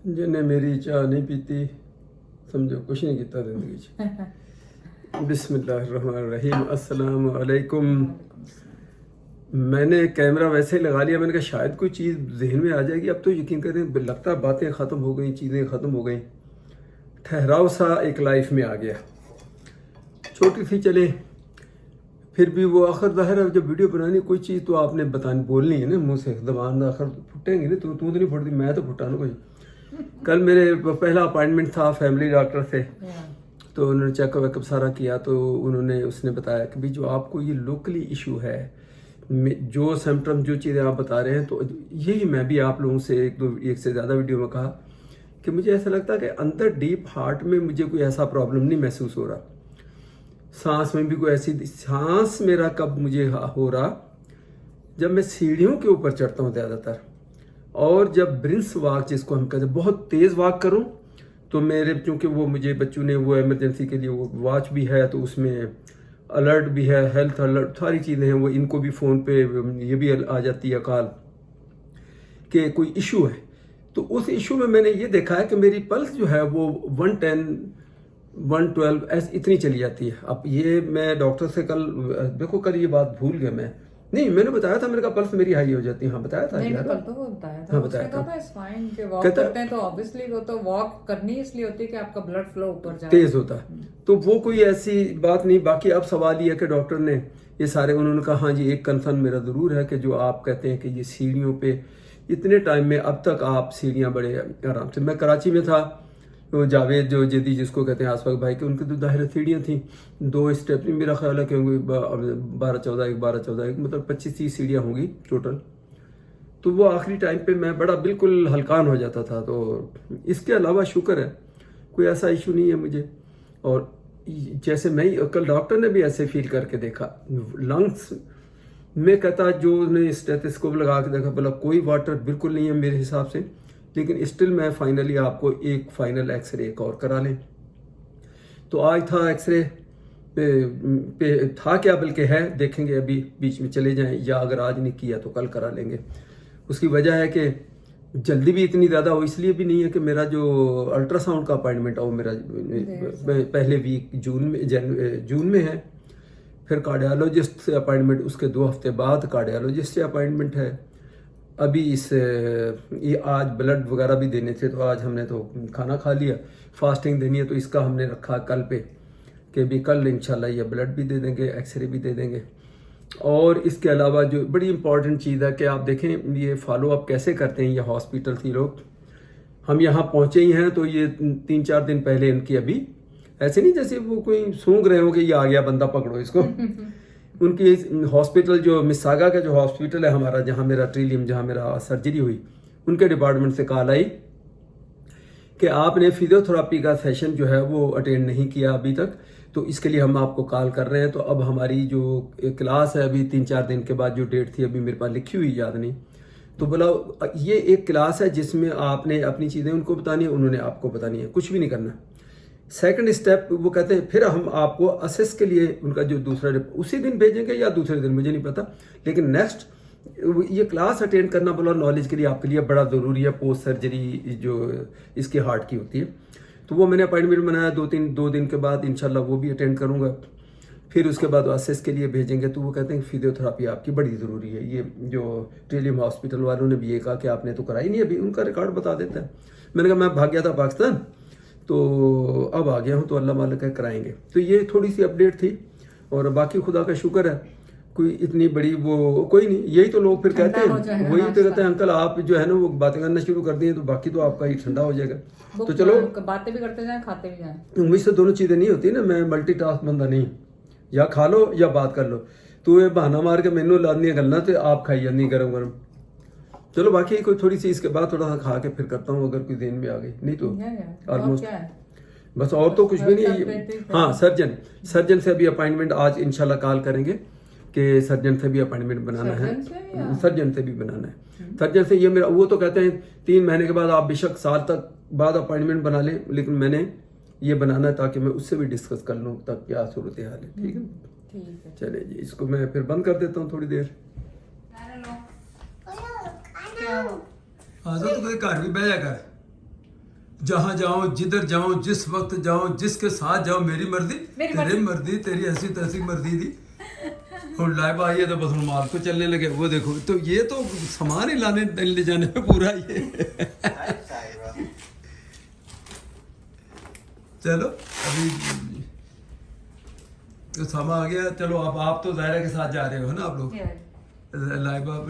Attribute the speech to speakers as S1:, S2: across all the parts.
S1: जिन्हें मेरी चाय नहीं पीती समझो कुछ नहीं किया जिंदगी च। बिस्मिल्लाहिर्रहमानिर्रहीम, अस्सलाम वालेकुम। मैंने कैमरा वैसे ही लगा लिया, मैंने कहा शायद कोई चीज़ जहन में आ जाएगी। अब तो यकीन करें लगता है बातें ख़त्म हो गई, चीज़ें ख़त्म हो गई, ठहराव सा एक लाइफ में आ गया। छोटी सी चले फिर भी वो आखिर ज़ाहिर है जब वीडियो बनानी कोई चीज़ तो आपने बतानी बोलनी है ना, मुँह से ज़बान आखिर फुटेंगे ना, तू तो नहीं फुटती, मैं तो फुटा ना कोई। कल मेरे पहला अपॉइंटमेंट था फैमिली डॉक्टर से, तो उन्होंने चेकअप वेकअप सारा किया, तो उसने बताया कि भाई जो आपको ये लोकली इशू है, जो सिम्टम जो चीज़ें आप बता रहे हैं, तो यही मैं भी आप लोगों से एक से ज़्यादा वीडियो में कहा कि मुझे ऐसा लगता है कि अंदर डीप हार्ट में मुझे कोई ऐसा प्रॉब्लम नहीं महसूस हो रहा। सांस में भी कोई ऐसी, सांस मेरा कब मुझे हो रहा जब मैं सीढ़ियों के ऊपर चढ़ता हूँ ज़्यादातर, और जब ब्रिंस वॉक जिसको हम कहते हैं बहुत तेज़ वॉक करूँ तो मेरे, चूँकि वो मुझे बच्चों ने वो इमरजेंसी के लिए वो वॉच भी है, तो उसमें अलर्ट भी है, हेल्थ अलर्ट सारी चीज़ें हैं, वो इनको भी फ़ोन पे ये भी आ जाती है कॉल कि कोई इशू है। तो उस इशू में मैंने ये देखा है कि मेरी पल्स जो है वो 110 112 ऐसी इतनी चली जाती है। अब ये मैं डॉक्टर से कल देखो, कल ये बात भूल गया मैं, नहीं मैंने बताया था, मेरे का पल्स मेरी हाई हो जाती है। हाँ बताया था यार,
S2: कल तो वो बताया था।
S1: हाँ बताया था।
S2: इट्स फाइन कि वॉक करते हैं तो ऑब्वियसली वो तो वॉक करनी इसलिए होती है कि आपका ब्लड फ्लो ऊपर जाए,
S1: तेज होता है, तो वो कोई ऐसी बात नहीं। बाकी अब सवाल ये है कि डॉक्टर ने ये सारे, उन्होंने कहा हाँ जी एक कंसर्न मेरा ज़रूर है कि जो आप कहते हैं कि ये सीढ़ियों पे इतने टाइम में अब तक आप सीढ़ियाँ बड़े आराम से, मैं कराची में था, तो जावेद जो जदी जिसको कहते हैं आसफाक भाई के, उनकी तो जाहिर सीढ़ियाँ थी 2 स्टेप, मेरा ख्याल है कि 12-14 मतलब 25-30 सीढ़ियाँ होंगी टोटल। तो वो आखिरी टाइम पे मैं बड़ा बिल्कुल हल्कान हो जाता था। तो इसके अलावा शुक्र है कोई ऐसा इशू नहीं है मुझे। और जैसे मैं कल डॉक्टर ने भी ऐसे फील करके देखा लंग्स में, कहता जो ने स्टेथोस्कोप लगा के देखा, बोला कोई वाटर बिल्कुल नहीं है मेरे हिसाब से, लेकिन स्टिल मैं फाइनली आपको एक फाइनल एक्सरे एक और करा लें। तो आज था एक्सरे पे था क्या, बल्कि है, देखेंगे अभी बीच में चले जाएं, या अगर आज नहीं किया तो कल करा लेंगे। उसकी वजह है कि जल्दी भी इतनी ज़्यादा हो इसलिए भी नहीं है कि मेरा जो अल्ट्रासाउंड का अपॉइंटमेंट है वो मेरा पहले वीक जून में है, फिर कार्डियोलॉजिस्ट से अपॉइंटमेंट उसके 2 हफ्ते बाद कार्डियोलॉजिस्ट से अपॉइंटमेंट है। अभी ये आज ब्लड वगैरह भी देने थे, तो आज हमने तो खाना खा लिया, फास्टिंग देनी है, तो इसका हमने रखा कल पे कि भी कल इंशाल्लाह ये ब्लड भी दे देंगे, एक्सरे भी दे देंगे। और इसके अलावा जो बड़ी इंपॉर्टेंट चीज़ है कि आप देखें ये फॉलो अप कैसे करते हैं ये हॉस्पिटल थी लोग। हम यहाँ पहुँचे ही हैं तो ये 3-4 दिन पहले इनकी, अभी ऐसे नहीं जैसे वो कोई सूंघ रहे हो कि ये आ गया बंदा पकड़ो इसको। उनकी हॉस्पिटल जो मिसागा का जो हॉस्पिटल है हमारा, जहाँ मेरा ट्रिलियम, जहाँ मेरा सर्जरी हुई, उनके डिपार्टमेंट से कॉल आई कि आपने फिजियोथेरेपी का सेशन जो है वो अटेंड नहीं किया अभी तक, तो इसके लिए हम आपको कॉल कर रहे हैं। तो अब हमारी जो क्लास है अभी 3-4 दिन के बाद जो डेट थी अभी मेरे पास लिखी हुई याद नहीं, तो बोला ये एक क्लास है जिसमें आपने अपनी चीज़ें उनको बतानी है, उन्होंने आपको बतानी है, कुछ भी नहीं करना। सेकंड स्टेप वो कहते हैं फिर हम आपको असेस के लिए उनका जो दूसरा उसी दिन भेजेंगे या दूसरे दिन मुझे नहीं पता, लेकिन नेक्स्ट ये क्लास अटेंड करना बोला नॉलेज के लिए आपके लिए बड़ा ज़रूरी है, पोस्ट सर्जरी जो इसके हार्ट की होती है। तो वो मैंने अपॉइंटमेंट बनाया 2 दिन के बाद, इंशाल्लाह वो भी अटेंड करूँगा। फिर उसके बाद असेस के लिए भेजेंगे, तो वो कहते हैं फिजियोथेरेपी आपकी बड़ी ज़रूरी है। ये जो ट्रिलियम हॉस्पिटल वालों ने भी ये कहा कि आपने तो कराई नहीं, अभी उनका रिकॉर्ड बता देता है। मैंने कहा मैं भाग गया था पाकिस्तान, तो अब आ गया हूँ, तो अल्लाह मालिक है कराएंगे। तो ये थोड़ी सी अपडेट थी, और बाकी खुदा का शुक्र है कोई इतनी बड़ी वो कोई नहीं। यही तो लोग फिर कहते हैं, वही तो कहते हैं अंकल आप जो है ना वो बातें करना शुरू कर दिए तो बाकी तो आपका ही ठंडा हो जाएगा। तो चलो
S2: बातें भी करते जाएं, खाते भी जाएं।
S1: मुझसे दोनों चीज़ें नहीं होती ना, मैं मल्टीटास्क बंदा नहीं, या खा लो या बात कर लो। तो ये बहाना मार के मैनू लानी गलना तो आप खाई जानी गरम गरम। चलो बाकी कोई थोड़ी सी इसके बाद थोड़ा सा खा के फिर करता हूँ अगर कोई दिन में आ गई, नहीं तो ऑलमोस्ट बस और तो कुछ भी नहीं। हाँ सर्जन से अभी अपॉइंटमेंट आज इंशाल्लाह कॉल करेंगे कि सर्जन से भी अपॉइंटमेंट बनाना है, सर्जन से भी बनाना है। सर्जन से ये मेरा वो तो कहते हैं 3 महीने के बाद आप बेशक साल तक बाद अपॉइंटमेंट बना लें, लेकिन मैंने ये बनाना है ताकि मैं उससे भी डिस्कस कर लूँ तक क्या सूरत हाल है। ठीक है चले जी, इसको मैं फिर बंद कर देता हूँ थोड़ी देर। आ जाओ तो कभी घर भी बह जा कर। जहाँ जाऊं जिधर जाऊं जिस वक्त जाऊं जिसके साथ जाऊं मेरी मर्जी तेरी मर्जी तेरी ऐसी तैसी मर्जी थी। और लाइव आई है तो बस हम माल को चलने लगे। वो देखो तो ये तो सामान ही लाने ले जाने में पूरा ये चलो अभी तो सामा आ गया। चलो अब आप तो जायरा के साथ जा रहे हो ना आप लोग।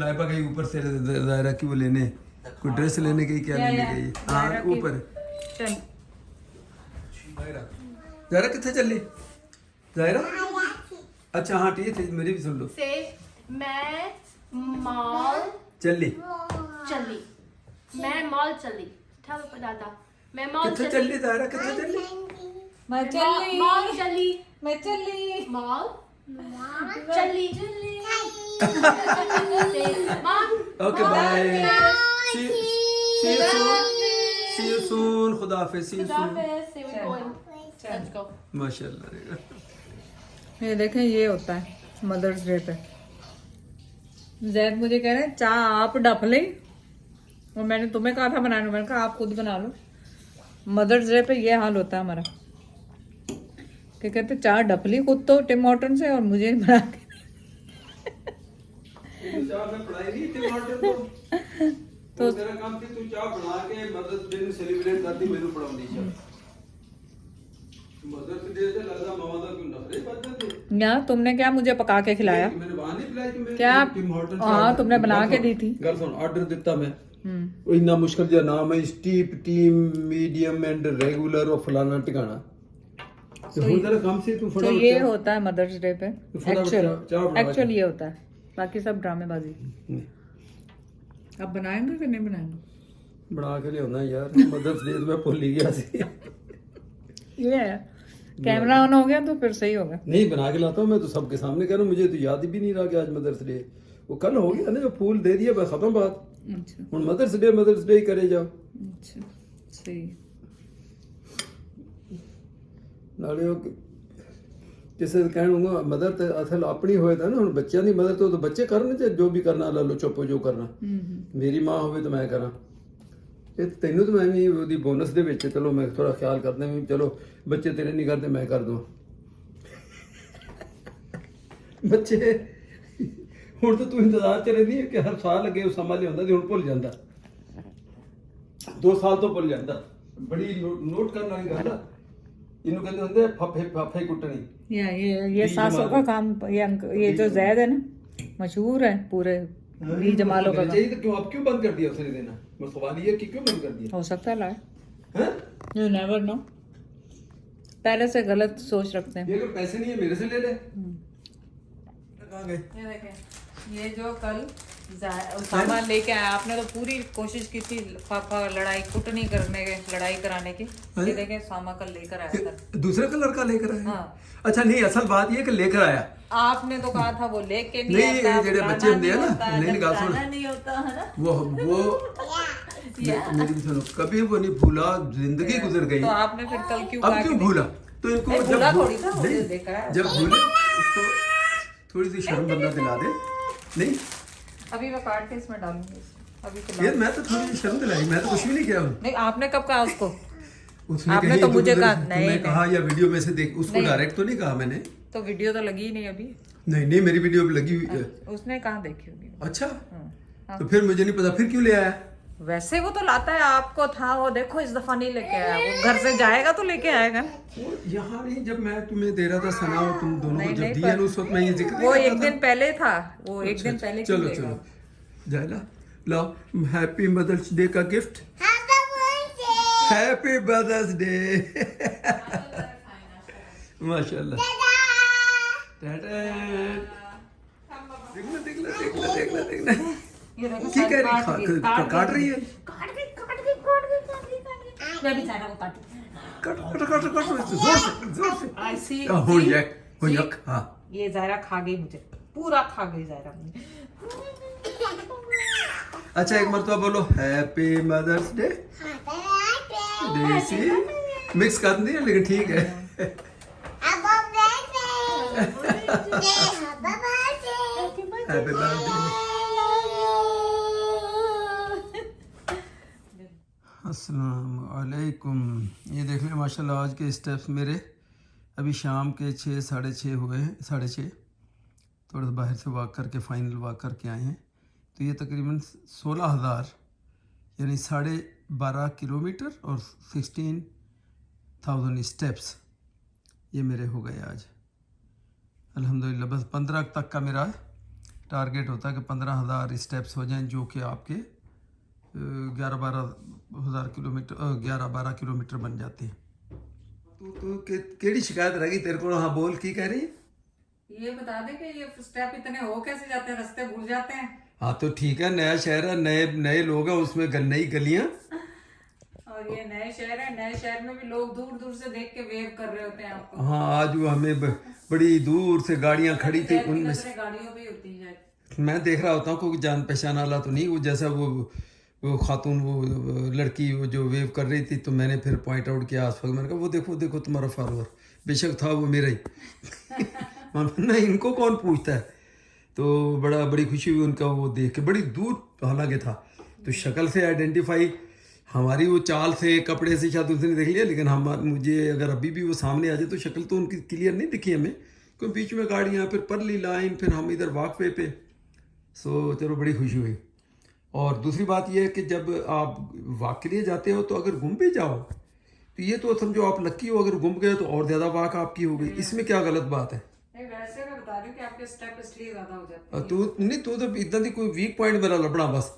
S1: लाइबा गई ऊपर से जायरा की वो लेने कोई ड्रेस लेने गई क्या लेने गई। हाँ ऊपर
S2: चल
S1: जायरा कितने चली जायरा। अच्छा हाँ ठीक है मेरी भी सुन लो।
S3: से मैं मॉल
S1: चली
S3: मैं मॉल चली। Tell it, दादा मैं मॉल
S1: कितने चली जायरा कितने चली।
S2: मैं चली
S3: मॉल चली
S2: मैं चली
S3: मॉल चली mall
S1: okay bye see you soon खुदा हाफिज़ सी यू सून
S3: Let's go.
S1: माशाल्लाह।
S2: ये देखें ये होता है मदर्स डे पे। जैद मुझे कह रहे हैं चाय आप डफ ले और मैंने तुम्हें कहा था बनाने। मैंने कहा आप खुद बना लो। मदर्स डे पे ये हाल होता है हमारा कि कहते चाय डफ ली खुद तो टिम हॉर्टन से और मुझे बना के
S1: तो तेरा काम थी तू चाय बना के मदर्स डे ਨੂੰ सेलिब्रेट करती ਮੈਨੂੰ ਪੜਾਉਂਦੀ ਚਾਹ। मदर्स डे से लगता मामा क्यों नखरे करते थे।
S2: या तुमने क्या मुझे पका के खिलाया।
S1: मैंने वहां नहीं पिलाई तुम्हें
S2: क्या
S1: टिम हॉर्टन से।
S2: हाँ तुमने बना के दी थी।
S1: गल सुन ऑर्डर दिता मैं वो इतना मुश्किल जो नाम है steep team medium and regular और फलाना ठिकाना। तो हो जरा काम से तू
S2: तो
S1: फटाफट
S2: ये होता है मदर्स डे पे
S1: चाय बना
S2: एक्चुअल ये होता है। बाकी सब ड्रामेबाजी। अब बनाएंगे कि नहीं बनाएंगे।
S1: बना के लिया यार मदर्स डे तो मैं भूल ही गया सी।
S2: ये है कैमरा ऑन हो गया तो फिर सही होगा।
S1: नहीं बना के लाता हूँ मैं तो सबके सामने कह रहा हूँ। मुझे तो याद भी नहीं रहा कि आज मदर्स डे। वो कल हो गया ना जो फूल दे दिया बस खत्म बात।
S2: अच्छा
S1: ਹੁਣ ਮਦਰਸ ਡੇ ਹੀ ਕਰੇ ਜਾਓ।
S2: अच्छा सही।
S1: ਨਾਲੇ ਉਹ ਕਿਸੇ ਦੇ ਕਹਿਣੂਗਾ ਮਦਰ ਤੇ ਅਸਲ ਆਪਣੀ ਹੋਏ ਤਾਂ ਨਾ ਹੁਣ ਬੱਚਿਆਂ ਦੀ ਮਦਰ ਤੋਂ ਬੱਚੇ ਕਰਨ ਤੇ ਜੋ ਵੀ ਕਰਨਾ ਲਾ ਲੋ ਚੁੱਪ ਜੋ ਕਰਨਾ। ਮੇਰੀ ਮਾਂ ਹੋਵੇ ਤਾਂ ਮੈਂ ਕਰਾਂ। ਇਹ ਤੈਨੂੰ ਤਾਂ ਮੈਂ ਵੀ ਉਹਦੀ ਬੋਨਸ ਦੇ ਵਿੱਚ ਚਲੋ ਮੈਂ ਥੋੜਾ ਖਿਆਲ ਕਰਦਾ ਵੀ ਚਲੋ ਬੱਚੇ ਤੇਰੇ ਨਹੀਂ ਕਰਦੇ ਮੈਂ ਕਰ ਦਵਾਂ। ਬੱਚੇ ਹੁਣ ਤਾਂ ਤੂੰ ਇੰਤਜ਼ਾਰ ਚ ਰਹਿੰਦੀ ਹੈ ਕਿ ਹਰ ਸਾਲ ਅੱਗੇ ਉਹ ਸਮਾਂ ਲਿਆਉਂਦਾ ਤੇ ਹੁਣ ਭੁੱਲ ਜਾਂਦਾ। 2 ਸਾਲ ਤੋਂ ਭੁੱਲ ਜਾਂਦਾ। ਬੜੀ ਨੋਟ ਕਰਨ ਵਾਲੀ ਗੱਲ ਆ। ਇਹਨੂੰ ਕਹਿੰਦੇ ਹੁੰਦੇ ਫੱਫੇ ਫਾਫੇ ਕੁੱਟਣੀ।
S2: ये सासों का काम ये जो जैद है ना मशहूर है पूरे बी जमालों का
S1: चाहिए तो क्यों अब क्यों बंद कर दिया उसने देना। बस सवाल ये है कि क्यों बंद कर दिया।
S2: हो सकता है लाए
S1: हैं?
S2: You never know. पहले से गलत सोच रखते हैं।
S1: ये अगर पैसे नहीं है मेरे से ले ले। कहाँ गए?
S2: ये देखें ये जो कल सामान लेके आया आपने तो पूरी कोशिश की थी पापा लड़ाई कुटनी करने के लड़ाई कराने की। ये देखें सामा कल लेकर आया था।
S1: दूसरे कलर का लेकर आया।
S2: हाँ।
S1: अच्छा नहीं असल बात ये कि लेकर आया।
S2: आपने तो कहा था वो लेके
S1: नहीं
S2: आता,
S1: ये जेडे बच्चे होंगे ना नहीं गाल सुन
S2: नहीं होता है ना
S1: वो मेरी भी सुनो कभी वो नहीं भूला जिंदगी गुजर गई।
S2: तो आपने फिर कल क्यों
S1: अब
S2: कहा
S1: क्यों
S2: कि
S1: भूला तो इनको
S2: नहीं,
S1: जब
S2: भूला थोड़ी था, वो
S1: नहीं,
S2: देखा है।
S1: जब भूले उसको थोड़ी सी शर्म बंदा दिला दे। नहीं
S2: अभी मैं काट के इसमें डालूंगी अभी फिलहाल।
S1: यार मैं तो थोड़ी सी शर्म दिलाई मैं तो कुछ भी नहीं किया हूँ।
S2: नहीं आपने कब कहा उसको।
S1: उसने
S2: आपने
S1: कही
S2: तो मुझे कहा
S1: तुमने
S2: नहीं
S1: कहा या वीडियो में से देख उसको
S2: नहीं।
S1: डायरेक्ट तो नहीं कहा मैंने।
S2: तो वीडियो तो लगी ही नहीं अभी।
S1: नहीं नहीं मेरी वीडियो भी लगी हुई है।
S2: उसने कहाँ देखी होगी।
S1: अच्छा
S2: हाँ।
S1: तो फिर मुझे नहीं पता फिर क्यों ले आया।
S2: वैसे वो तो लाता है आपको था वो देखो इस दफा नहीं लेके आया वो घर से जाएगा तो लेके आएगा।
S1: वो यहाँ नहीं जब मैं तुम्हें दे रहा था सना और तुम दोनों को
S2: नहीं,
S1: जब
S2: नहीं,
S1: दिया ना उस वक्त मैं ये जिक्र नहीं
S2: वो
S1: करता
S2: एक
S1: था।
S2: दिन पहले था वो एक
S1: अच्छा,
S2: दिन पहले क्यों
S1: चलो
S2: लेगा?
S1: चलो जायला लाओ हैप्पी मदर्स डे का गिफ्ट। हैप्पी मदर्स डे माशाल्लाह। टाटा देखना देखना देखना देखना देखना
S2: ये देखो
S1: की कह
S2: काट
S1: रही
S2: गई,
S1: काट रही है।
S2: मैं भी जाना वो काट
S1: कट कट कट कट जोर से
S2: आई सी
S1: हो यक हाँ
S2: ये जायरा खा गई मुझे पूरा खा गई जायरा मुझे।
S1: अच्छा एक मरतबा बोलो हैप्पी मदर्स डे। देसी मिक्स कर दिया लेकिन ठीक है। हैप्पी बर्थडे अस्सलाम वालेकुम। ये देख लें माशाल्लाह आज के स्टेप्स मेरे अभी शाम के 6 साढ़े 6 हुए हैं, 6:30। थोड़ा सा बाहर से वॉक करके फाइनल वॉक करके आए हैं। तो ये तकरीबन 16,000 यानी 12.5 किलोमीटर और 16,000 स्टेप्स ये मेरे हो गए आज अल्हम्दुलिल्लाह। बस 15 तक का मेरा टारगेट होता है कि 15,000 स्टेप्स हो जाएं, जो कि आपके 11-12 किलोमीटर 11-12 किलोमीटर बन जाते हैं। तू केड़ी शिकायत रह गई तेरे को? हाँ बोल, की कह रही?
S2: ये बता दे कि ये स्टेप इतने हो कैसे जाते हैं, रास्ते भूल जाते हैं।
S1: हाँ तो ठीक है, नया शहर है, नए लोग हैं, उसमें नई गलियां।
S2: और ये नए शहर है, नए शहर में भी लोग दूर दूर से देख के वेव कर रहे होते हैं आपको।
S1: हाँ आज वो हमें बड़ी दूर से गाड़ियां खड़ी थी, उनमें
S2: गाड़ियों पे होती है।
S1: मैं देख रहा होता हूँ कोई जान पहचान वाला तो नहीं, वो जैसा वो खातून वो लड़की वो जो वेव कर रही थी, तो मैंने फिर पॉइंट आउट किया आसपास। मैंने कहा वो देखो देखो तुम्हारा फॉलोअर, बेशक था वो मेरा ही। नहीं इनको कौन पूछता है। तो बड़ी खुशी हुई उनका वो देख के, बड़ी दूर हालांकि था, तो शक्ल से आइडेंटिफाई, हमारी वो चाल से कपड़े से शायद उसने देख लिया, लेकिन मुझे अगर अभी भी वो सामने आ जाए तो शक्ल तो उनकी क्लियर नहीं दिखी हमें, क्योंकि बीच में गाड़ियाँ, फिर परली लाइन, फिर हम इधर वॉक वे पे। सो चलो बड़ी खुशी हुई। और दूसरी बात यह है कि जब आप वॉक के लिए जाते हो तो अगर घूम भी जाओ तो ये तो समझो आप लक्की हो, अगर घूम गए तो और ज़्यादा वॉक आपकी हो गई। इसमें क्या गलत बात है?
S2: नहीं वैसे मैं बता रही हूँ कि आपके स्टेप इसलिए ज्यादा हो जाते हैं।
S1: तू नहीं, तू तो इतना दी कोई वीक पॉइंट मेरा लभना बस।